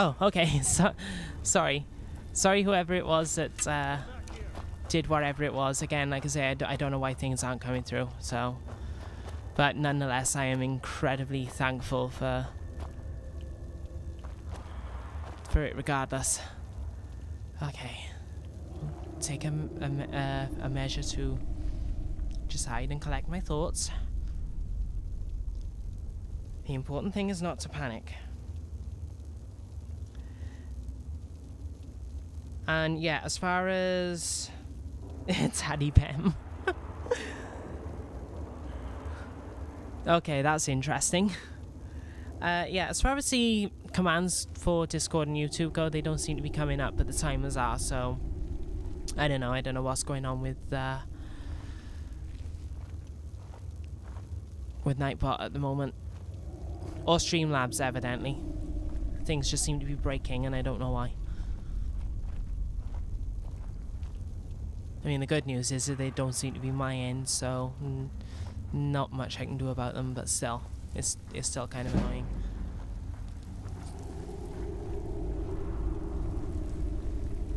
Oh, okay. Sorry. Sorry whoever it was that did whatever it was. Again, like I say, I don't know why things aren't coming through, so... But nonetheless, I am incredibly thankful for it regardless. Okay. Take a measure to just hide and collect my thoughts. The important thing is not to panic. And yeah, as far as... It's Hattie Pem. Okay, that's interesting. Yeah, as far as the commands for Discord and YouTube go, they don't seem to be coming up, but the timers are, so... I don't know what's going on with Nightbot at the moment. Or Streamlabs, evidently. Things just seem to be breaking, and I don't know why. I mean, the good news is that they don't seem to be my end, so not much I can do about them, but still, it's still kind of annoying.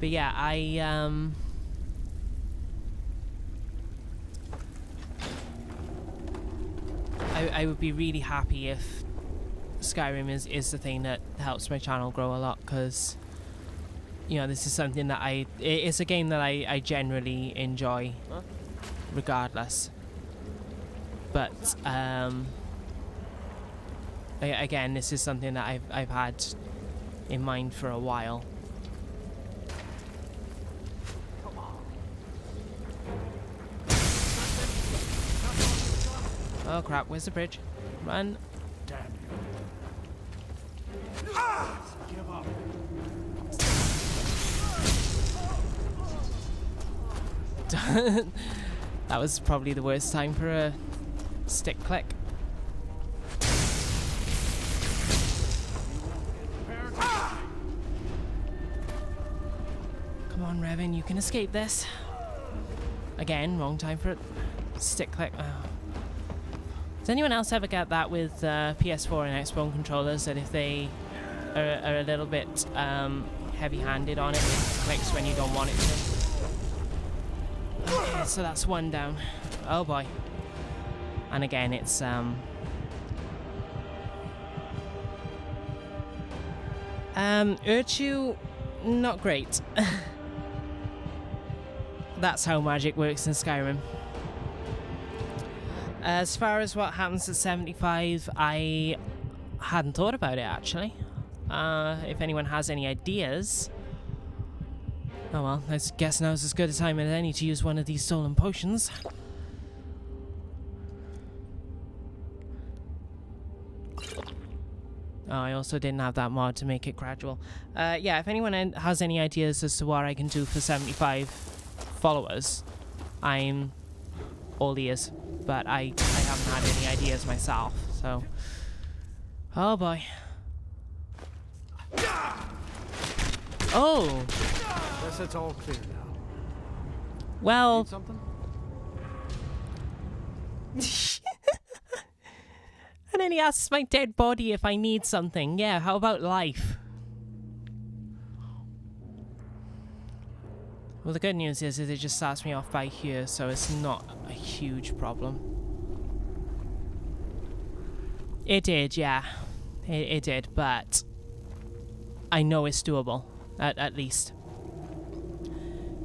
But yeah, I would be really happy if Skyrim is the thing that helps my channel grow a lot, because, you know, this is something that it's a game that I generally enjoy, regardless. But, again, this is something that I've had in mind for a while. Oh crap, where's the bridge? Run. Damn you. Give up. That was probably the worst time for a stick click. Come on, Revan, you can escape this. Again, wrong time for it. Stick click. Oh. Does anyone else ever get that with PS4 and Xbox controllers, that if they are a little bit heavy-handed on it, it clicks when you don't want it to? Okay, so that's one down. Oh boy. And again, it's Urchu, not great. That's how magic works in Skyrim. As far as what happens at 75, I hadn't thought about it, actually. If anyone has any ideas... Oh well, I guess now's as good a time as any to use one of these stolen potions. Oh, I also didn't have that mod to make it gradual. Yeah, if anyone has any ideas as to what I can do for 75 followers, I'm all ears. But I haven't had any ideas myself, so... Oh boy. Oh! Guess it's all clear now. Well... Need something? And then he asks my dead body if I need something. Yeah, how about life? Well, the good news is it just starts me off by here, so it's not a huge problem. It did, yeah. It did, but I know it's doable, at least.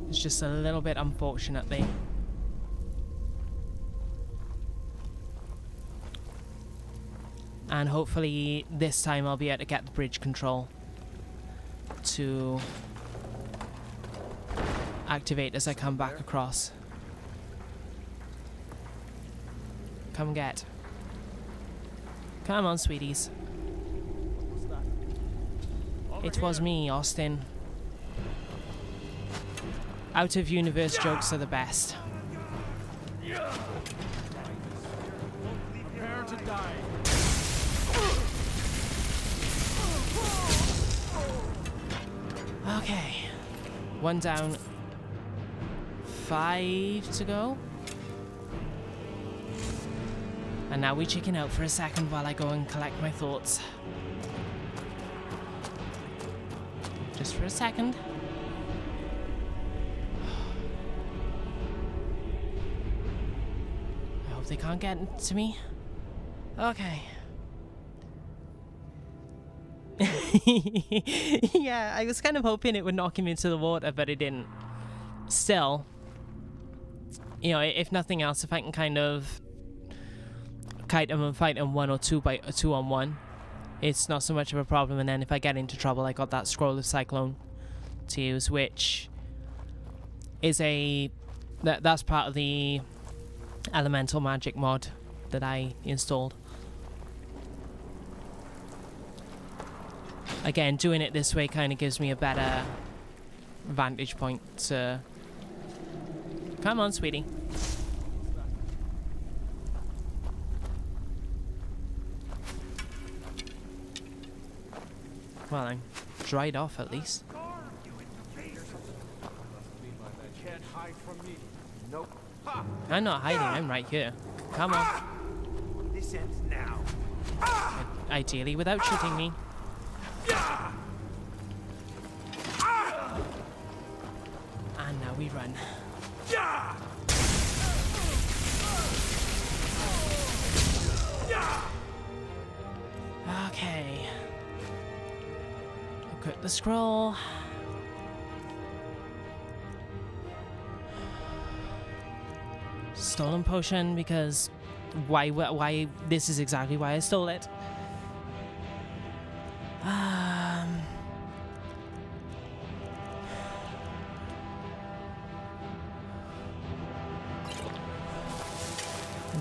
It's just a little bit unfortunately. And hopefully this time I'll be able to get the bridge control to activate as I come back across. Come get. Come on, sweeties. It was me, Austin. Out of universe jokes are the best. Prepare to die. Okay. One down. 5 to go. And now we chicken out for a second while I go and collect my thoughts. Just for a second. I hope they can't get to me. Okay. Yeah, I was kind of hoping it would knock him into the water, but it didn't. Still, you know, if nothing else, if I can kind of kite him and fight him 1 or 2 by 2 on 1, it's not so much of a problem. And then if I get into trouble, I got that Scroll of Cyclone to use, which is that's part of the elemental magic mod that I installed. Again, doing it this way kind of gives me a better vantage point to... Come on, sweetie. Well, I'm dried off at least. Can't hide from me. Nope. I'm not hiding, I'm right here. Come on. This ends now. Ideally without shooting me. And now we run. Okay. Equip the scroll. Stolen potion because why this is exactly why I stole it.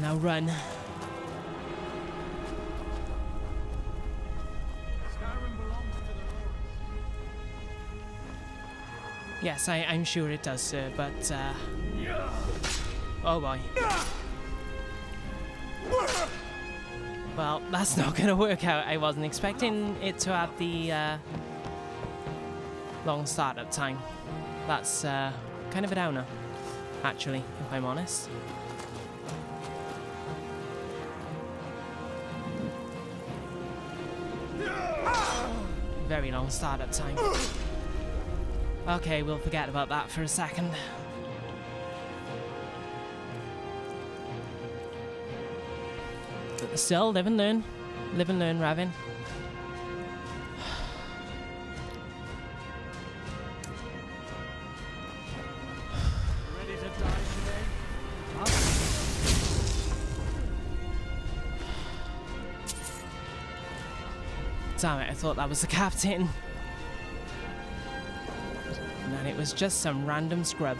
Now run. Skyrim belongs to the Lords. Yes, I'm sure it does, sir, but oh boy. Well, that's not gonna work out. I wasn't expecting it to have the long startup time. That's kind of a downer, actually, if I'm honest. Very long startup time. Okay, we'll forget about that for a second. Still, live and learn. Live and learn, Ravin. Ready to die today? Damn it, I thought that was the captain. And it was just some random scrub.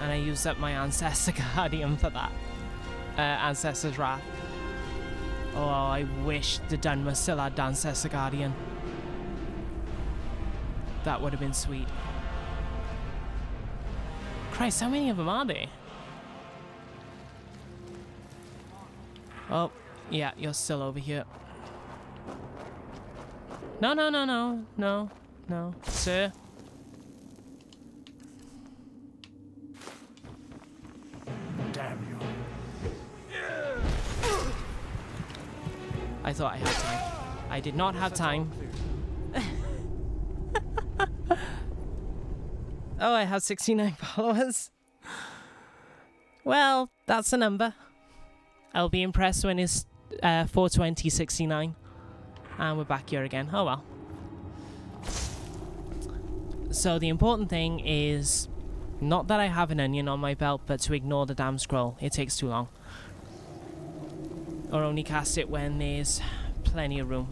And I used up my Ancestor Guardian for that. Ancestor's Wrath. Oh, I wish the Dunmer still had Ancestor Guardian. That would have been sweet. Christ, how many of them are there? Oh, yeah, you're still over here. No, no, no, no, no, no, sir. Damn you. I thought I had time. I did not have time. Oh, I have 69 followers. Well, that's a number. I'll be impressed when it's 42069. And we're back here again. Oh well. So the important thing is not that I have an onion on my belt, but to ignore the damn scroll. It takes too long. Or only cast it when there's plenty of room.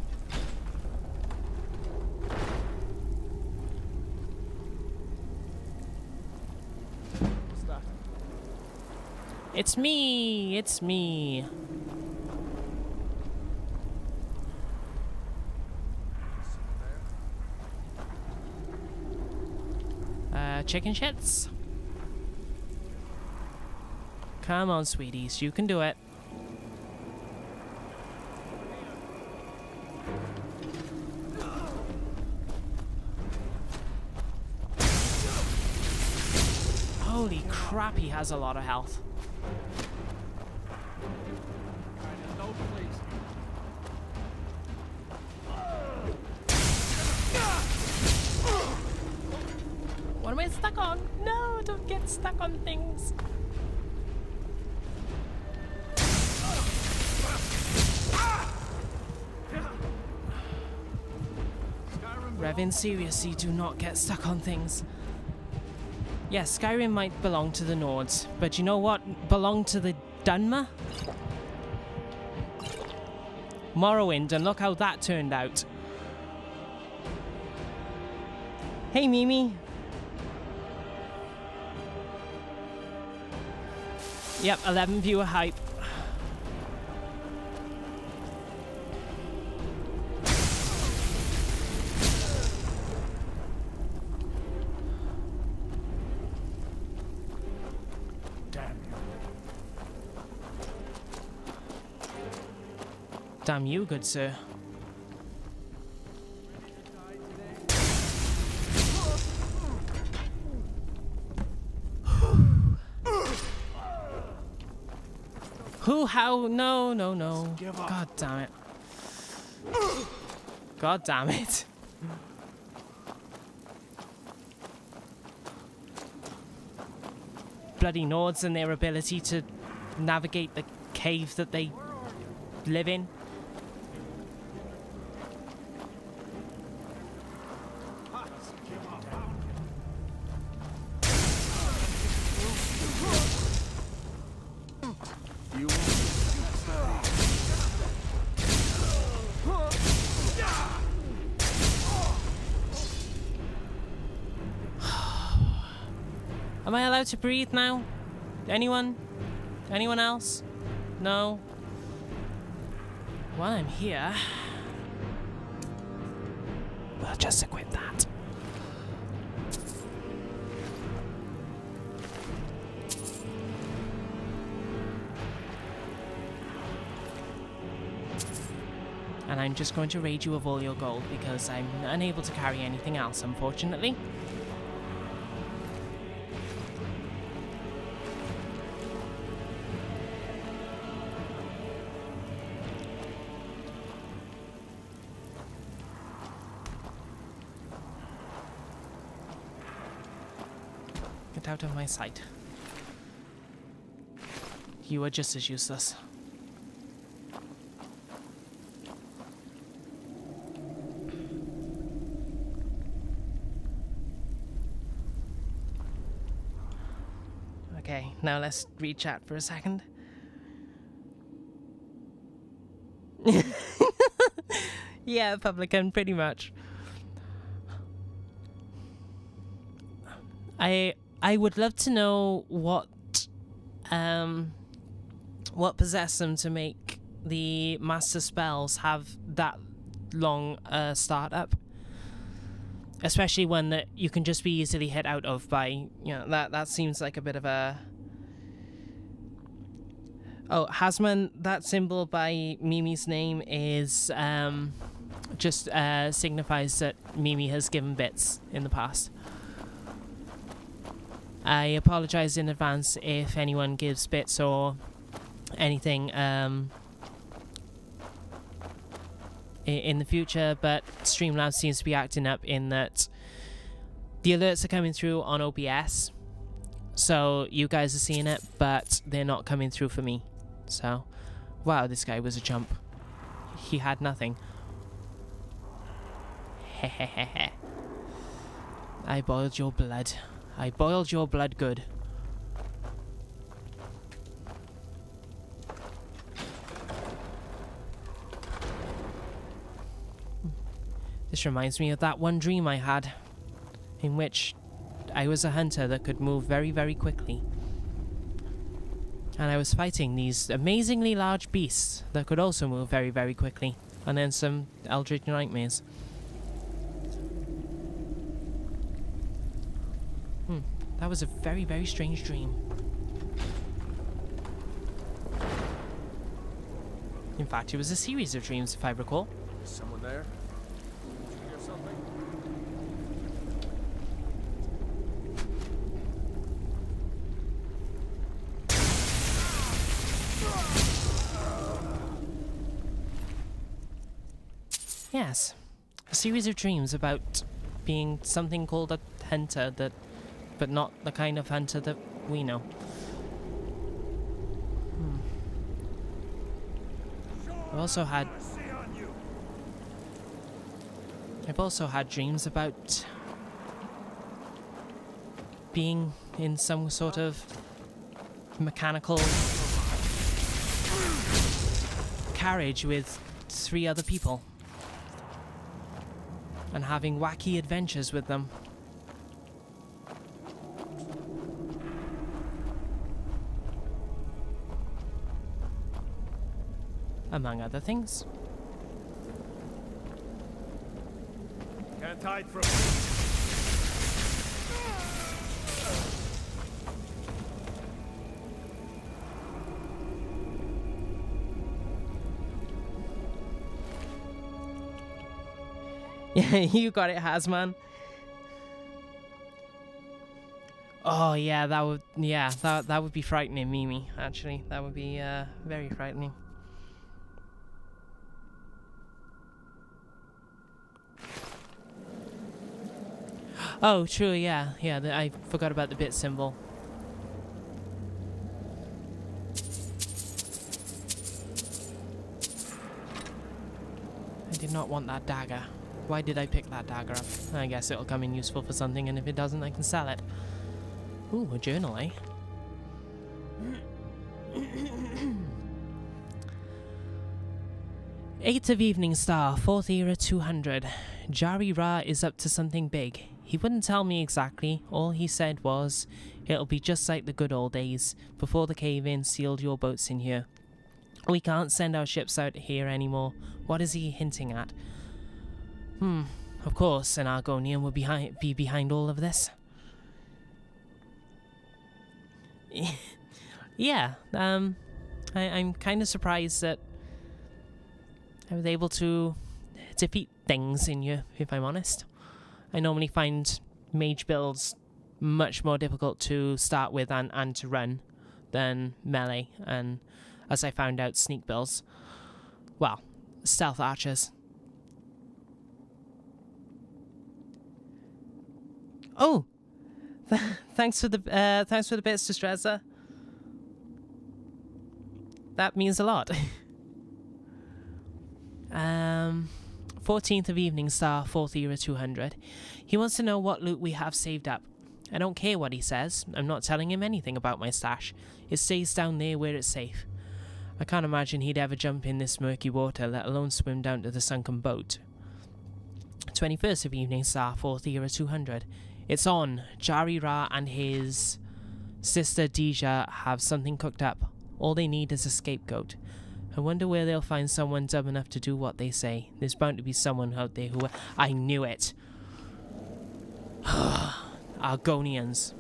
What's that? It's me! It's me! Chicken shits? Come on, sweeties, you can do it. Holy crap, he has a lot of health. Kinda no place. stuck on things. Revan, seriously, do not get stuck on things. Yes, Skyrim might belong to the Nords, but you know what belonged to the Dunmer? Morrowind, and look how that turned out. Hey, Mimi. Yep, 11 viewer hype. Damn you, good sir. Who, how? No, no, no. God damn it. God damn it. Bloody Nords and their ability to navigate the cave that they live in. Am I allowed to breathe now? Anyone? Anyone else? No? While I'm here, we'll just equip that. And I'm just going to raid you of all your gold because I'm unable to carry anything else, unfortunately. Get out of my sight. You are just as useless. Okay, now let's re-chat for a second. Yeah, publican, pretty much. I would love to know what possessed them to make the master spells have that long startup. Especially one that you can just be easily hit out of by, you know, that seems like a bit of a... Oh, Hasman, that symbol by Mimi's name is just signifies that Mimi has given bits in the past. I apologize in advance if anyone gives bits or anything in the future, but Streamlabs seems to be acting up in that the alerts are coming through on OBS, so you guys are seeing it, but they're not coming through for me. So, wow, this guy was a chump. He had nothing. Hehehehe. I boiled your blood. I boiled your blood good. This reminds me of that one dream I had, in which I was a hunter that could move very, very quickly. And I was fighting these amazingly large beasts that could also move very, very quickly. And then some eldritch nightmares. That was a very, very strange dream. In fact, it was a series of dreams, if I recall. Is someone there? Did you hear something? Yes, a series of dreams about being something called a hunter that but not the kind of hunter that we know. I've also had dreams about being in some sort of mechanical carriage with 3 other people and having wacky adventures with them. Among other things. Can't hide from Yeah, you got it, Hasman. Oh yeah, that would be frightening, Mimi. Actually, that would be very frightening. Oh, true. Yeah. I forgot about the bit symbol. I did not want that dagger. Why did I pick that dagger up? I guess it'll come in useful for something, and if it doesn't, I can sell it. Ooh, a journal, eh? 8th of Evening Star, 4th Era 200. Jari Ra is up to something big. He wouldn't tell me exactly. All he said was, it'll be just like the good old days, before the cave-in sealed your boats in here. We can't send our ships out here anymore. What is he hinting at? Of course, an Argonian would be behind all of this. Yeah, I'm kind of surprised that I was able to defeat things in you, if I'm honest. I normally find mage builds much more difficult to start with and to run than melee, and as I found out, sneak builds. Well, stealth archers. Oh, thanks for the bits, Distressa. That means a lot. 14th of Evening Star, 4th Era 200. He wants to know what loot we have saved up. I don't care what he says. I'm not telling him anything about my stash. It stays down there where it's safe. I can't imagine he'd ever jump in this murky water, let alone swim down to the sunken boat. 21st of Evening Star, 4th Era 200. It's on. Jari Ra and his sister Deja have something cooked up. All they need is a scapegoat. I wonder where they'll find someone dumb enough to do what they say. There's bound to be someone out there who... I knew it! Argonians.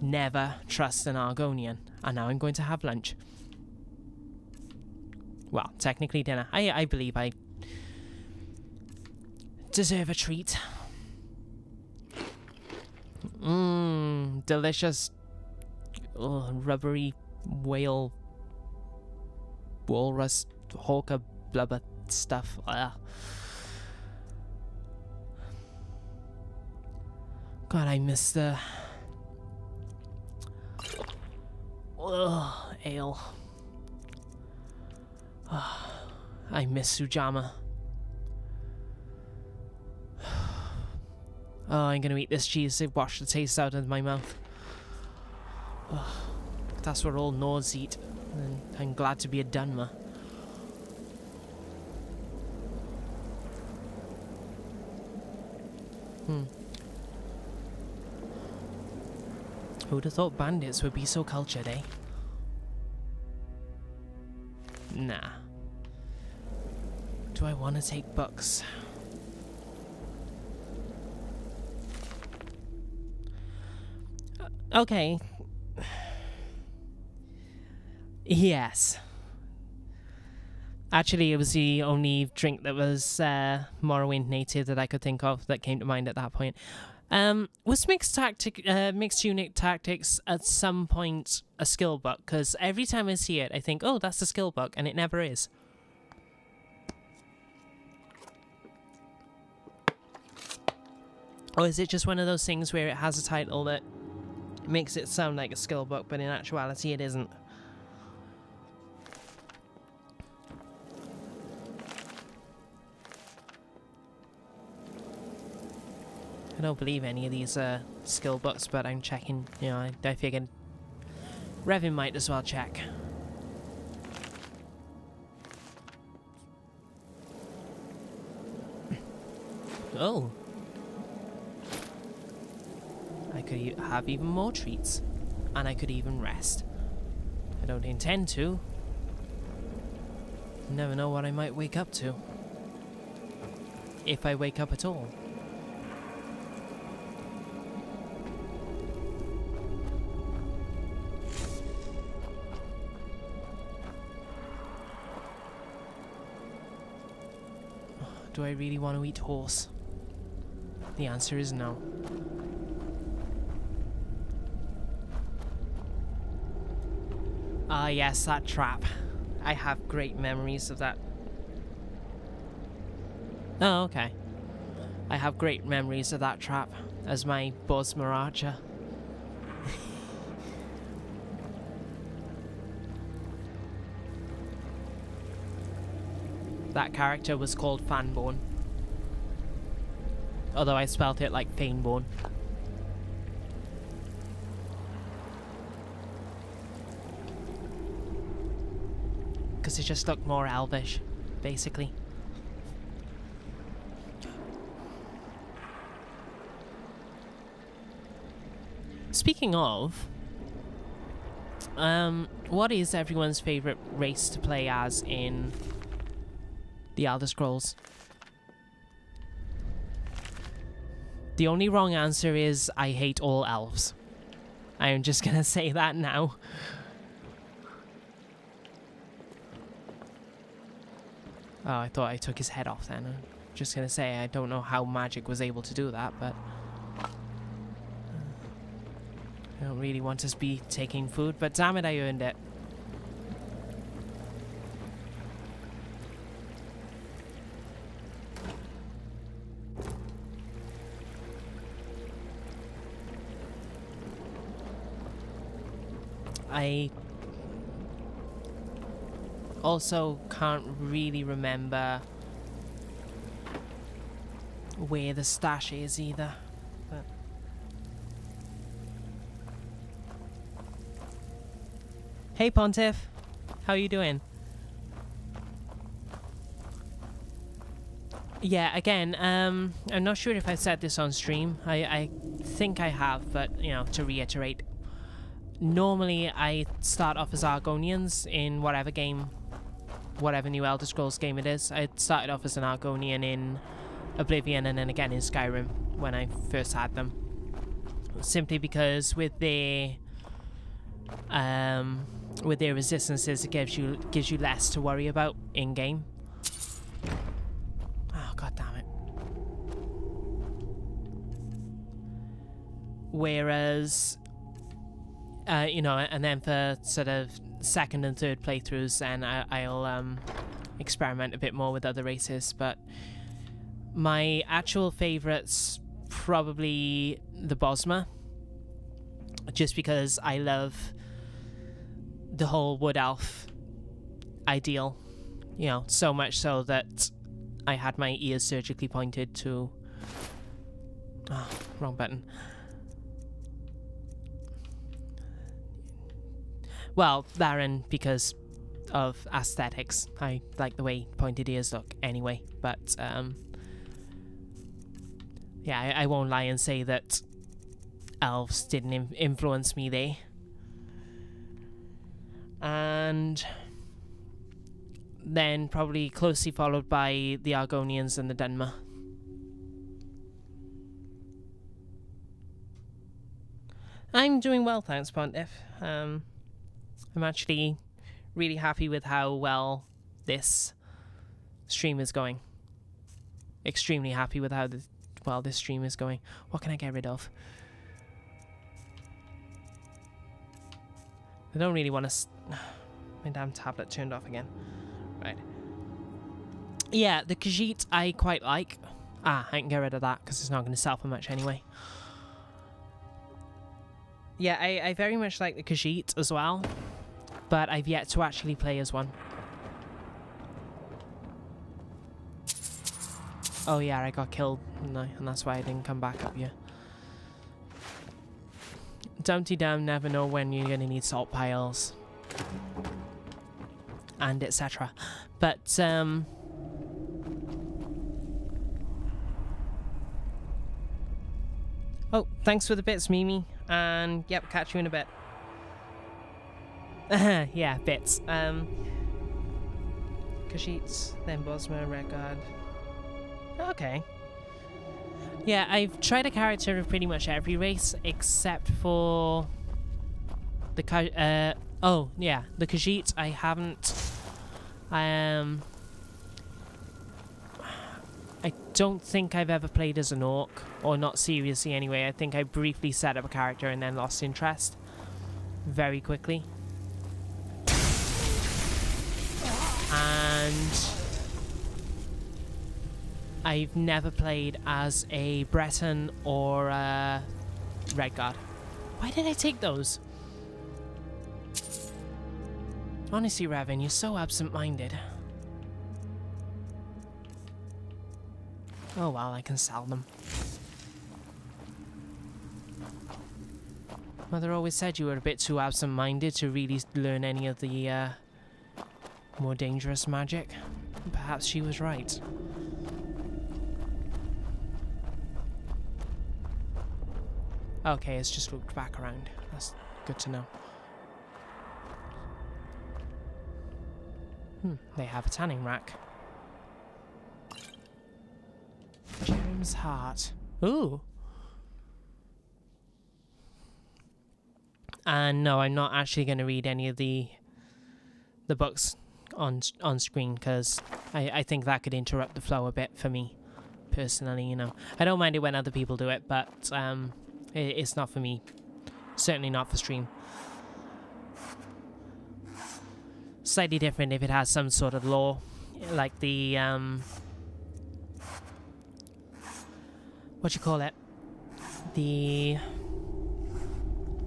Never trust an Argonian. And now I'm going to have lunch. Well, technically dinner. I believe I deserve a treat. Delicious rubbery whale walrus hawker blubber stuff. Ugh. God, I miss the ale. I miss Sujamma. Oh, I'm gonna eat this cheese to wash the taste out of my mouth. That's what all Nords eat. And I'm glad to be a Dunmer. Who'd have thought bandits would be so cultured, eh? Nah. Do I want to take books? Okay. Yes. Actually, it was the only drink that was Morrowind native that I could think of that came to mind at that point. Was mixed unit tactics at some point a skill book? Because every time I see it, I think, oh, that's a skill book, and it never is. Or is it just one of those things where it has a title that makes it sound like a skill book, but in actuality it isn't? I don't believe any of these are skill books, but I'm checking, you know, I figured Revin might as well check. Oh. I could have even more treats. And I could even rest. I don't intend to. You never know what I might wake up to. If I wake up at all. Do I really want to eat horse? The answer is no. Ah, yes, that trap. I have great memories of that. Oh, okay. I have great memories of that trap as my Bosmer archer. That character was called Fanborn. Although I spelt it like Faneborn. Because it just looked more elvish, basically. Speaking of, what is everyone's favorite race to play as in The Elder Scrolls? The only wrong answer is I hate all elves. I'm just gonna say that now. Oh, I thought I took his head off then. I'm just gonna say I don't know how magic was able to do that, but I don't really want to be taking food, but damn it, I earned it. I also can't really remember where the stash is either. But hey Pontiff, how you doing? Yeah, again, I'm not sure if I said this on stream. I think I have, but you know, to reiterate. Normally, I start off as Argonians in whatever game, whatever new Elder Scrolls game it is. I started off as an Argonian in Oblivion and then again in Skyrim when I first had them. Simply because with their resistances, it gives you less to worry about in game. Oh, god damn it! Whereas. You know, and then for sort of second and third playthroughs, then I'll experiment a bit more with other races. But my actual favourite's probably the Bosmer, just because I love the whole wood elf ideal. You know, so much so that I had my ears surgically pointed to. Oh, wrong button. Well, that and because of aesthetics. I like the way pointed ears look anyway, but yeah, I won't lie and say that elves didn't influence me there. And then probably closely followed by the Argonians and the Dunmer. I'm doing well, thanks, Pontiff. I'm actually really happy with how well this stream is going. Extremely happy with how well this stream is going. What can I get rid of? I don't really want to... My damn tablet turned off again. Right. Yeah, the Khajiit I quite like. Ah, I can get rid of that because it's not going to sell for much anyway. Yeah, I very much like the Khajiit as well, but I've yet to actually play as one. Oh yeah, I got killed, no, and that's why I didn't come back up here. Dumpty Dum, never know when you're going to need salt piles. And etc. But, oh, thanks for the bits, Mimi. And, yep, catch you in a bit. Yeah, bits. Khajiits, then Bosma, Redguard. Okay. Yeah, I've tried a character of pretty much every race except for the the Khajiit. I haven't. I don't think I've ever played as an orc, or not seriously anyway. I think I briefly set up a character and then lost interest very quickly. And I've never played as a Breton or a Redguard. Why did I take those? Honestly, Revan, you're so absent-minded. Oh well, I can sell them. Mother always said you were a bit too absent-minded to really learn any of the more dangerous magic. Perhaps she was right. Okay, it's just looked back around. That's good to know. They have a tanning rack. James Hart. Ooh. And no, I'm not actually going to read any of the books on screen because I think that could interrupt the flow a bit for me personally. You know, I don't mind it when other people do it, but it's not for me. Certainly not for stream. Slightly different if it has some sort of lore, like the what you call it, the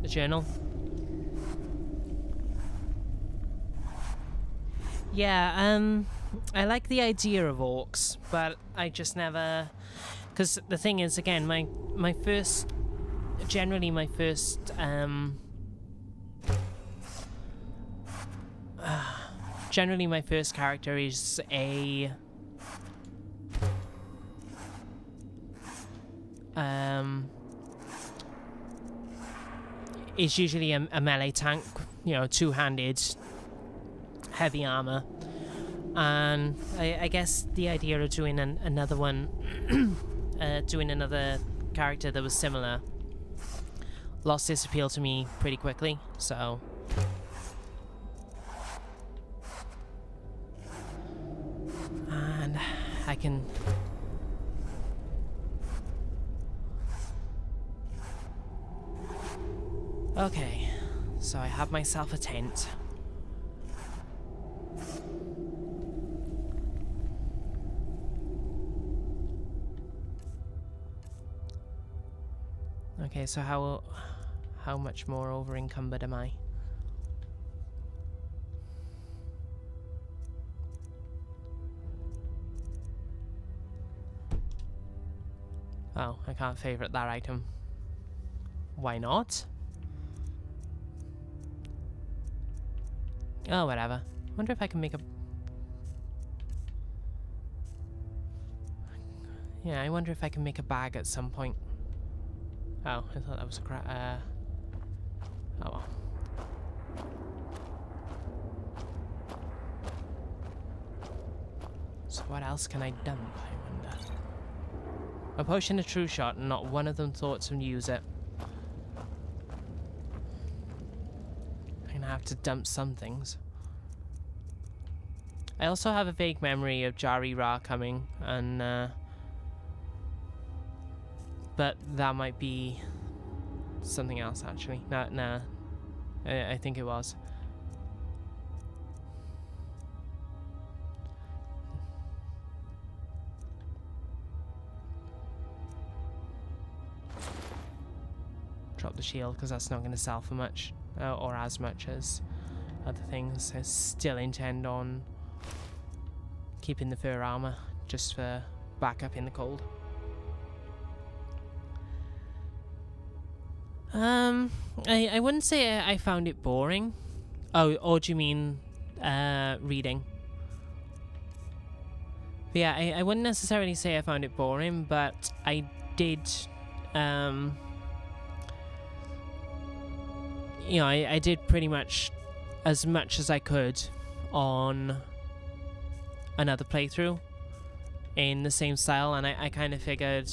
journal. Yeah, I like the idea of orcs, but I just never, because the thing is, again, my first character is is usually a melee tank, you know, two-handed, heavy armor, and I guess the idea of doing another one, doing another character that was similar, lost its appeal to me pretty quickly, so. And I can. Okay, so I have myself a tent. Okay, so how much more over encumbered am I? Oh, I can't favorite that item. Why not? Oh, whatever. Wonder if I can make a... Yeah, I wonder if I can make a bag at some point. Oh, I thought that was a oh well. So what else can I dump, I wonder? A potion of true shot, and not one of them thought to use it. I'm gonna have to dump some things. I also have a vague memory of Jari Ra coming, and but that might be something else actually. Nah. I think it was. drop the shield because that's not going to sell for much, or as much as other things. I still intend on keeping the fur armor just for backup in the cold. I wouldn't say I found it boring. Oh, or do you mean reading? But yeah, I wouldn't necessarily say I found it boring, but I did, you know, I did pretty much as I could on another playthrough in the same style, and I kind of figured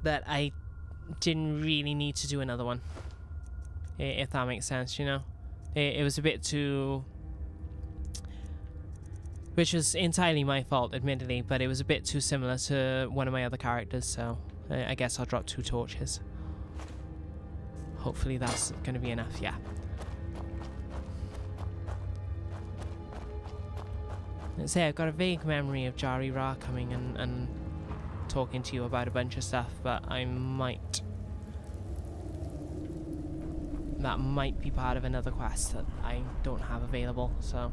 that I didn't really need to do another one, if that makes sense, you know. It was a bit too, which was entirely my fault, admittedly, but it was a bit too similar to one of my other characters, so I guess I'll drop 2 torches. Hopefully that's going to be enough, yeah. Let's say I've got a vague memory of Jari Ra coming and talking to you about a bunch of stuff, but that might be part of another quest that I don't have available, so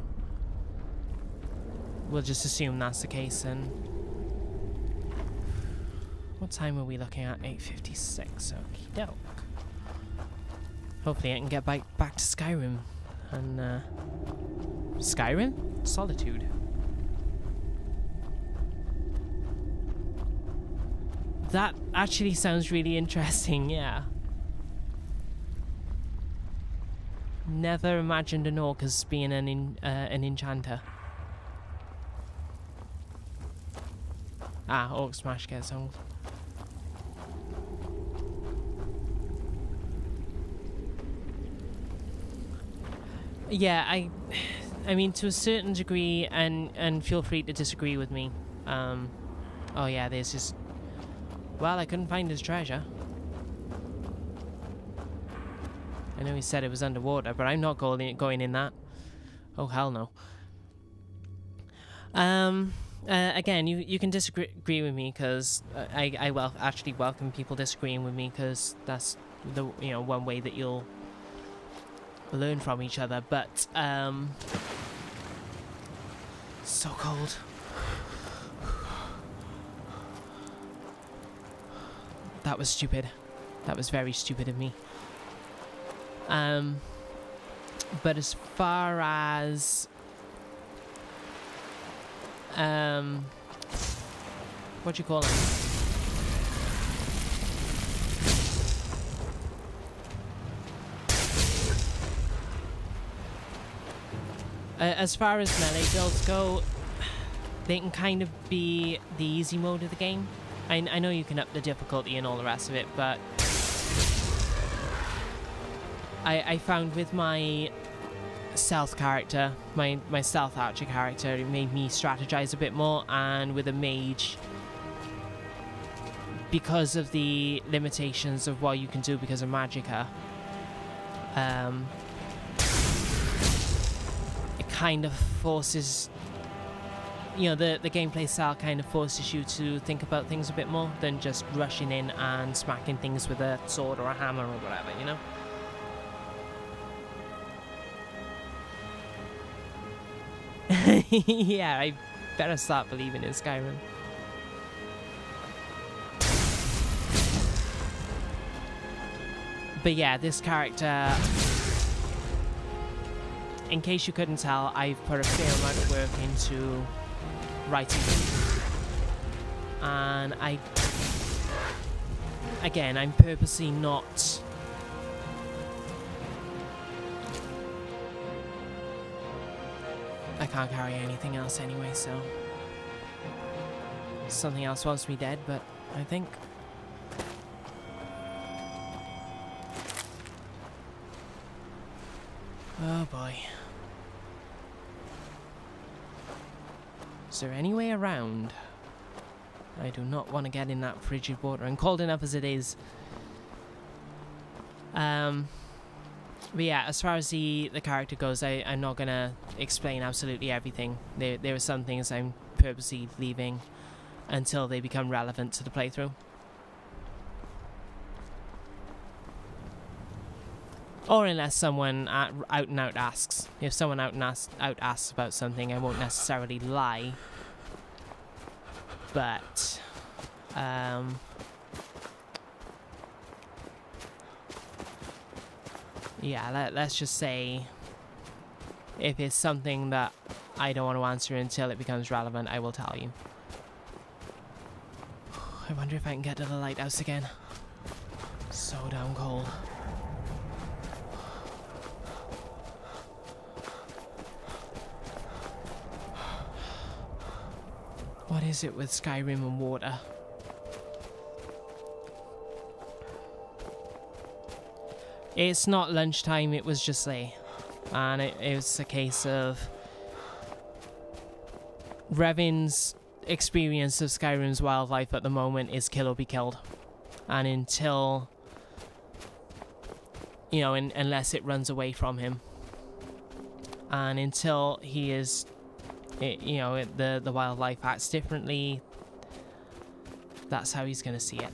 we'll just assume that's the case. And what time are we looking at? 8:56. Okie doke. Hopefully I can get back to Skyrim. And Skyrim? Solitude. That actually sounds really interesting, yeah. Never imagined an orc as being an enchanter. Ah, Orc Smash gets old. Yeah, I mean, to a certain degree, and feel free to disagree with me. Oh yeah, there's just... Well, I couldn't find his treasure. I know he said it was underwater, but I'm not going in that. Oh, hell no. Again, you can disagree with me, because I actually welcome people disagreeing with me, because that's the one way that you'll learn from each other. But so cold. That was stupid. That was very stupid of me. But as far as what do you call it? As far as melee builds go, they can kind of be the easy mode of the game. I know you can up the difficulty and all the rest of it, but I found with my stealth character, my stealth archer character, it made me strategize a bit more, and with a mage, because of the limitations of what you can do because of magicka, it kind of forces, the gameplay style kind of forces you to think about things a bit more than just rushing in and smacking things with a sword or a hammer or whatever, Yeah, I better start believing in Skyrim. But yeah, this character, in case you couldn't tell, I've put a fair amount of work into writing him. And I'm purposely not... I can't carry anything else anyway, so... Something else wants me dead, but I think... Oh boy. Is there any way around? I do not want to get in that frigid water, and cold enough as it is. But yeah, as far as the character goes, I'm not going to explain absolutely everything. There are some things I'm purposely leaving until they become relevant to the playthrough. Or unless someone out and out asks. If someone out asks about something, I won't necessarily lie. But, yeah, let's just say if it's something that I don't want to answer until it becomes relevant, I will tell you. I wonder if I can get to the lighthouse again. So damn cold. What is it with Skyrim and water? It's not lunchtime, it was just late. And it was a case of Revin's experience of Skyrim's wildlife at the moment is kill or be killed. And until, you know, unless it runs away from him. And until he is, you know, the wildlife acts differently, that's how he's going to see it.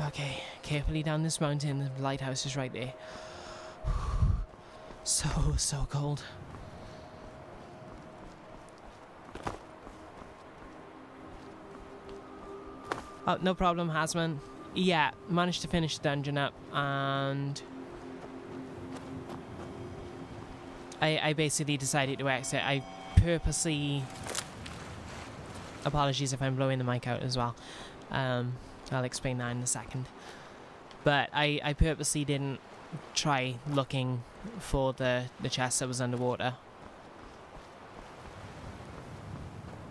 Okay, carefully down this mountain, the lighthouse is right there. So cold. Oh, no problem, Hasman. Yeah, managed to finish the dungeon up, and I basically decided to exit. I purposely... Apologies if I'm blowing the mic out as well. I'll explain that in a second. But I purposely didn't try looking for the chest that was underwater.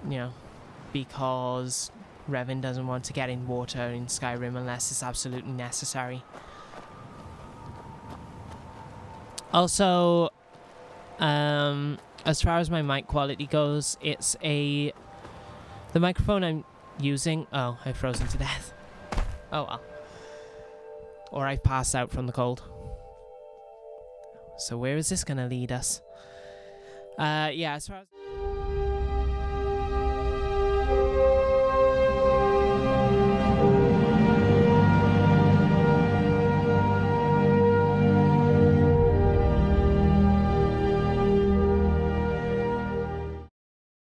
You know, because Revan doesn't want to get in water in Skyrim unless it's absolutely necessary. Also, as far as my mic quality goes, it's the microphone I'm using... Oh, I've frozen to death. Oh well. Or I've passed out from the cold. So where is this gonna lead us? Yeah, as far as...